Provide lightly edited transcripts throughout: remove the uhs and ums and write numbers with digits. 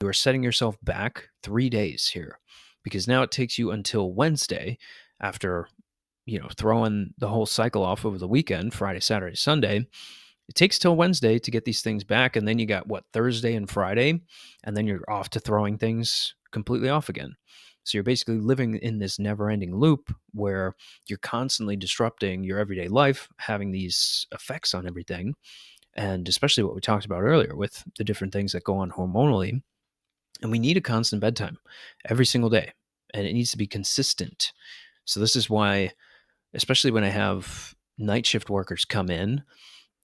you are setting yourself back 3 days here because now it takes you until Wednesday after, throwing the whole cycle off over the weekend, Friday, Saturday, Sunday. It takes till Wednesday to get these things back. And then you got what, Thursday and Friday, and then you're off to throwing things completely off again. So you're basically living in this never ending loop where you're constantly disrupting your everyday life, having these effects on everything. And especially what we talked about earlier with the different things that go on hormonally. And we need a constant bedtime every single day, and it needs to be consistent. So this is why, especially when I have night shift workers come in,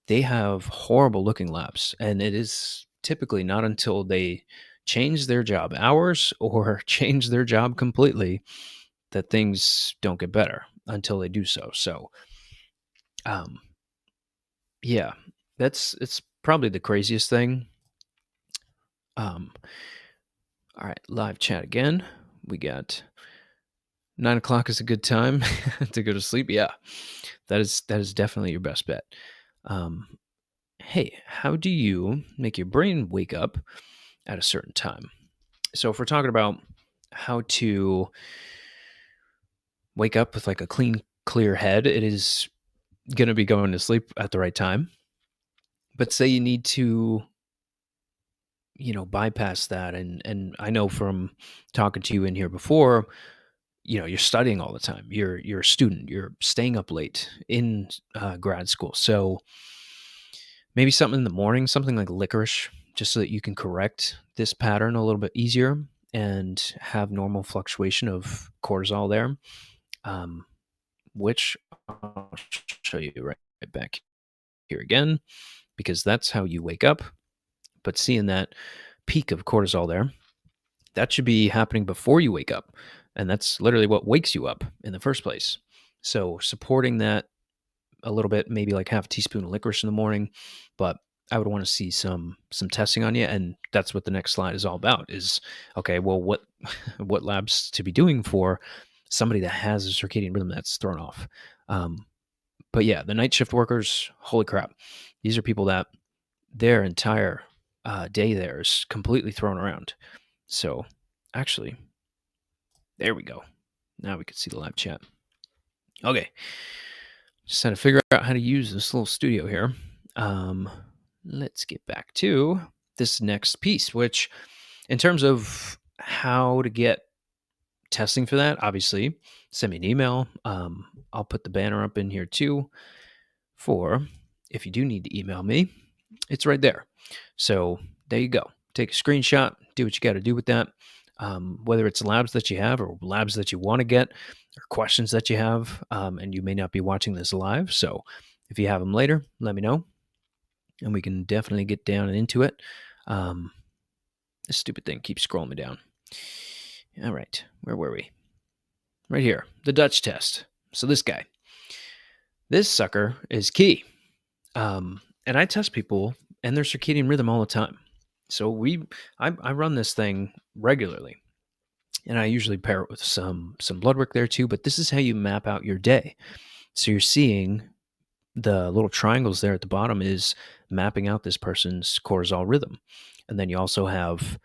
they have horrible looking labs. And it is typically not until they change their job hours or change their job completely that things don't get better until they do so. So, um, yeah, it's probably the craziest thing. Um, all right, live chat again. We got 9 o'clock is a good time to go to sleep. Yeah, that is definitely your best bet. Um, hey, how do you make your brain wake up at a certain time? So if we're talking about how to wake up with like a clean, clear head, it is going to be going to sleep at the right time. But say you need to, bypass that, and I know from talking to you in here before, you're studying all the time. You're a student. You're staying up late in grad school. So maybe something in the morning, something like licorice, just so that you can correct this pattern a little bit easier and have normal fluctuation of cortisol there. Um, which I'll show you right back here again, because that's how you wake up. But seeing that peak of cortisol there, that should be happening before you wake up. And that's literally what wakes you up in the first place. So supporting that a little bit, maybe like half a teaspoon of licorice in the morning, but I would want to see some testing on you, and that's what the next slide is all about. Is okay, well, what what labs to be doing for somebody that has a circadian rhythm that's thrown off? But yeah, the night shift workers, holy crap, these are people that their entire day there is completely thrown around. So actually, there we go. Now we can see the live chat. Okay, just had to figure out how to use this little studio here. Let's get back to this next piece, which, in terms of how to get testing for that, obviously, send me an email. I'll put the banner up in here too for if you do need to email me, it's right there. So there you go. Take a screenshot, do what you got to do with that. Whether it's labs that you have or labs that you want to get or questions that you have, and you may not be watching this live. So if you have them later, let me know and we can definitely get down and into it. This stupid thing keeps scrolling me down. All right, where were we? Right here, the Dutch test. So this sucker is key. And I test people and their circadian rhythm all the time. So I run this thing regularly, and I usually pair it with some blood work there too. But this is how you map out your day. So you're seeing the little triangles there at the bottom is mapping out this person's cortisol rhythm, and then you also have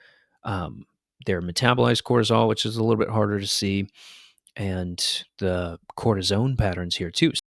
their metabolized cortisol, which is a little bit harder to see, and the cortisone patterns here too.